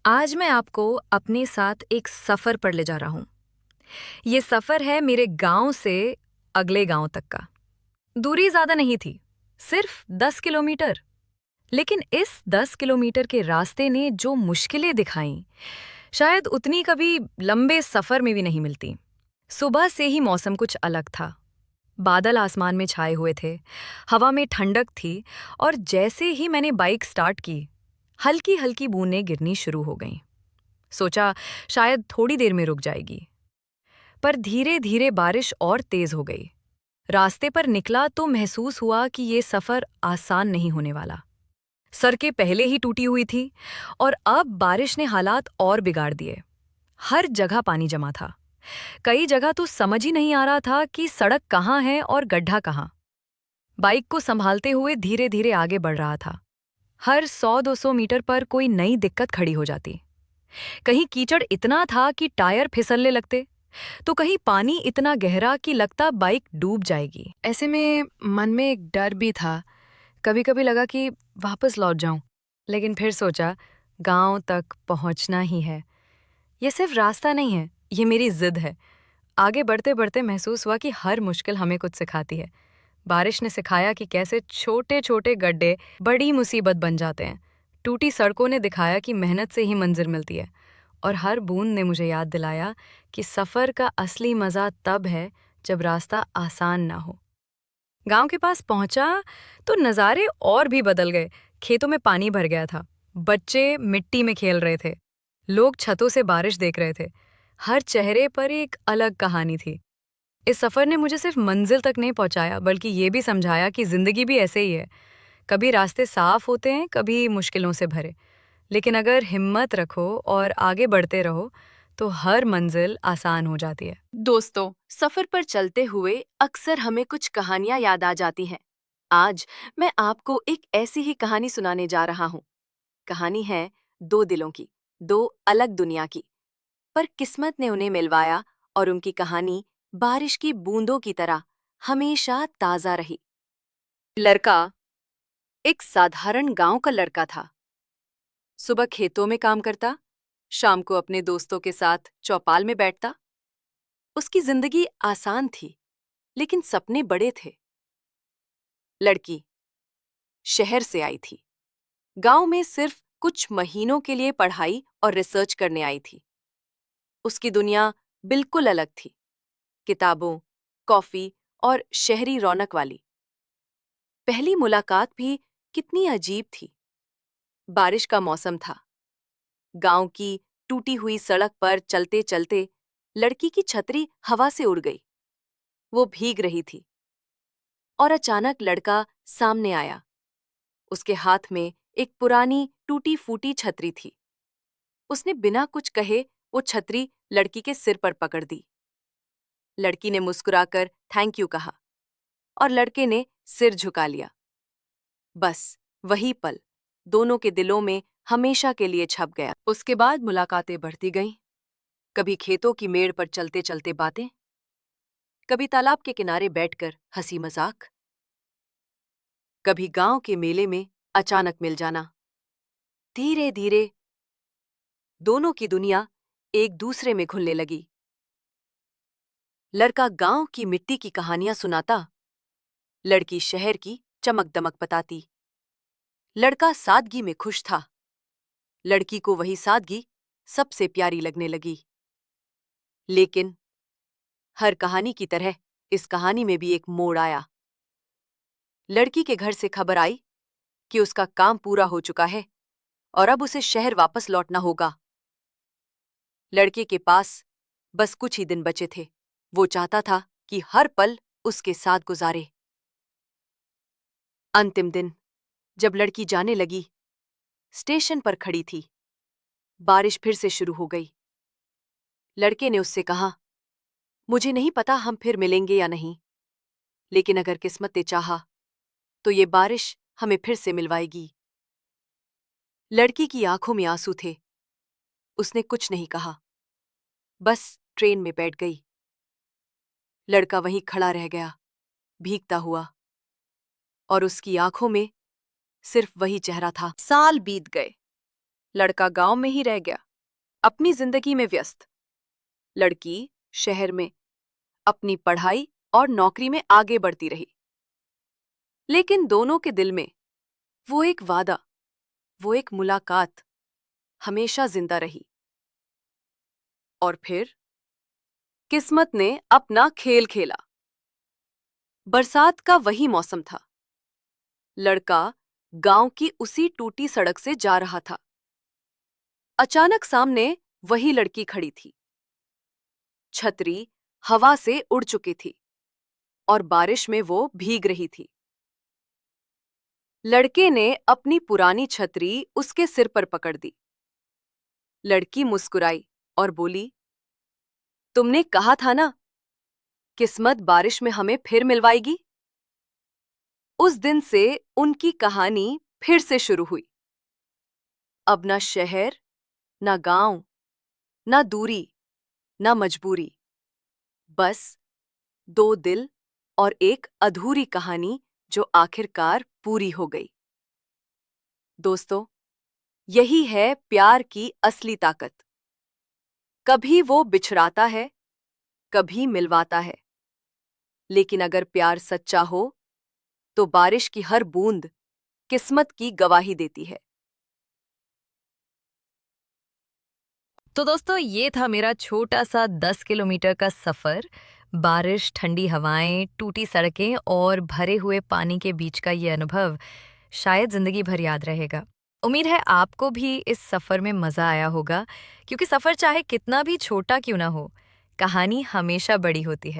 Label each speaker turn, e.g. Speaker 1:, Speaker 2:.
Speaker 1: आज मैं आपको अपने साथ एक सफ़र पर ले जा रहा हूँ। ये सफ़र है मेरे गाँव से अगले गाँव तक का। दूरी ज़्यादा नहीं थी, सिर्फ 10 किलोमीटर। लेकिन इस 10 किलोमीटर के रास्ते ने जो मुश्किलें दिखाईं, शायद उतनी कभी लंबे सफ़र में भी नहीं मिलती। सुबह से ही मौसम कुछ अलग था। बादल आसमान में छाए हुए थे, हवा में ठंडक थी और जैसे ही मैंने बाइक स्टार्ट की, हल्की-हल्की बूंदें गिरनी शुरू हो गईं। सोचा शायद थोड़ी देर में रुक जाएगी, पर धीरे-धीरे बारिश और तेज हो गई। रास्ते पर निकला तो महसूस हुआ कि ये सफर आसान नहीं होने वाला। सड़कें पहले ही टूटी हुई थी और अब बारिश ने हालात और बिगाड़ दिए। हर जगह पानी जमा था। कई जगह तो समझ ही नहीं आ रहा था कि सड़क कहाँ है और गड्ढा कहाँ। बाइक को संभालते हुए धीरे-धीरे आगे बढ़ रहा था। हर 100-200 मीटर पर कोई नई दिक्कत खड़ी हो जाती। कहीं कीचड़ इतना था कि टायर फिसलने लगते, तो कहीं पानी इतना गहरा कि लगता बाइक डूब जाएगी। ऐसे में मन में एक डर भी था। कभी कभी लगा कि वापस लौट जाऊं, लेकिन फिर सोचा गांव तक पहुंचना ही है। ये सिर्फ रास्ता नहीं है, ये मेरी जिद है। आगे बढ़ते बढ़ते महसूस हुआ कि हर मुश्किल हमें कुछ सिखाती है। बारिश ने सिखाया कि कैसे छोटे छोटे गड्ढे बड़ी मुसीबत बन जाते हैं। टूटी सड़कों ने दिखाया कि मेहनत से ही मंजिल मिलती है। और हर बूंद ने मुझे याद दिलाया कि सफ़र का असली मज़ा तब है जब रास्ता आसान ना हो। गांव के पास पहुंचा तो नज़ारे और भी बदल गए। खेतों में पानी भर गया था। बच्चे मिट्टी में खेल रहे थे। लोग छतों से बारिश देख रहे थे। हर चेहरे पर एक अलग कहानी थी। इस सफ़र ने मुझे सिर्फ मंजिल तक नहीं पहुंचाया, बल्कि ये भी समझाया कि ज़िंदगी भी ऐसे ही है। कभी रास्ते साफ होते हैं, कभी मुश्किलों से भरे। लेकिन अगर हिम्मत रखो और आगे बढ़ते रहो, तो हर मंजिल आसान हो जाती है।
Speaker 2: दोस्तों, सफर पर चलते हुए अक्सर हमें कुछ कहानियां याद आ जाती हैं। आज मैं आपको एक ऐसी ही कहानी सुनाने जा रहा हूँ। कहानी है दो दिलों की, दो अलग दुनिया की। पर किस्मत ने उन्हें मिलवाया और उनकी कहानी बारिश की बूंदों की तरह हमेशा ताजा रही। लड़का एक साधारण गांव का लड़का था। सुबह खेतों में काम करता, शाम को अपने दोस्तों के साथ चौपाल में बैठता। उसकी जिंदगी आसान थी, लेकिन सपने बड़े थे। लड़की शहर से आई थी। गांव में सिर्फ कुछ महीनों के लिए पढ़ाई और रिसर्च करने आई थी। उसकी दुनिया बिल्कुल अलग थी, किताबों, कॉफी और शहरी रौनक वाली। पहली मुलाकात भी कितनी अजीब थी। बारिश का मौसम था। गांव की टूटी हुई सड़क पर चलते चलते लड़की की छतरी हवा से उड़ गई। वो भीग रही थी और अचानक लड़का सामने आया। उसके हाथ में एक पुरानी टूटी फूटी छतरी थी। उसने बिना कुछ कहे वो छतरी लड़की के सिर पर पकड़ दी। लड़की ने मुस्कुराकर थैंक यू कहा और लड़के ने सिर झुका लिया। बस वही पल दोनों के दिलों में हमेशा के लिए छप गया। उसके बाद मुलाकातें बढ़ती गईं। कभी खेतों की मेड़ पर चलते चलते बातें, कभी तालाब के किनारे बैठकर हंसी मजाक, कभी गांव के मेले में अचानक मिल जाना। धीरे धीरे दोनों की दुनिया एक दूसरे में घुलने लगी। लड़का गांव की मिट्टी की कहानियां सुनाता, लड़की शहर की चमक दमक बताती। लड़का सादगी में खुश था, लड़की को वही सादगी सबसे प्यारी लगने लगी। लेकिन हर कहानी की तरह इस कहानी में भी एक मोड़ आया। लड़की के घर से खबर आई कि उसका काम पूरा हो चुका है और अब उसे शहर वापस लौटना होगा। लड़के के पास बस कुछ ही दिन बचे थे। वो चाहता था कि हर पल उसके साथ गुजारे। अंतिम दिन जब लड़की जाने लगी, स्टेशन पर खड़ी थी। बारिश फिर से शुरू हो गई। लड़के ने उससे कहा, मुझे नहीं पता हम फिर मिलेंगे या नहीं, लेकिन अगर किस्मत ने चाहा तो ये बारिश हमें फिर से मिलवाएगी। लड़की की आंखों में आंसू थे। उसने कुछ नहीं कहा, बस ट्रेन में बैठ गई। लड़का वहीं खड़ा रह गया, भीगता हुआ, और उसकी आंखों में सिर्फ वही चेहरा था। साल बीत गए। लड़का गांव में ही रह गया, अपनी जिंदगी में व्यस्त। लड़की शहर में अपनी पढ़ाई और नौकरी में आगे बढ़ती रही। लेकिन दोनों के दिल में वो एक वादा, वो एक मुलाकात हमेशा जिंदा रही। और फिर किस्मत ने अपना खेल खेला। बरसात का वही मौसम था। लड़का गांव की उसी टूटी सड़क से जा रहा था। अचानक सामने वही लड़की खड़ी थी। छतरी हवा से उड़ चुकी थी और बारिश में वो भीग रही थी। लड़के ने अपनी पुरानी छतरी उसके सिर पर पकड़ दी। लड़की मुस्कुराई और बोली, तुमने कहा था ना, किस्मत बारिश में हमें फिर मिलवाएगी। उस दिन से उनकी कहानी फिर से शुरू हुई। अब ना शहर, ना गांव, ना दूरी, ना मजबूरी, बस दो दिल और एक अधूरी कहानी जो आखिरकार पूरी हो गई। दोस्तों, यही है प्यार की असली ताकत। कभी वो बिछड़ाता है, कभी मिलवाता है, लेकिन अगर प्यार सच्चा हो तो बारिश की हर बूंद किस्मत की गवाही देती है।
Speaker 1: तो दोस्तों, ये था मेरा छोटा सा 10 किलोमीटर का सफ़र। बारिश, ठंडी हवाएं, टूटी सड़कें और भरे हुए पानी के बीच का ये अनुभव शायद ज़िंदगी भर याद रहेगा। उम्मीद है आपको भी इस सफ़र में मज़ा आया होगा, क्योंकि सफ़र चाहे कितना भी छोटा क्यों ना हो, कहानी हमेशा बड़ी होती है।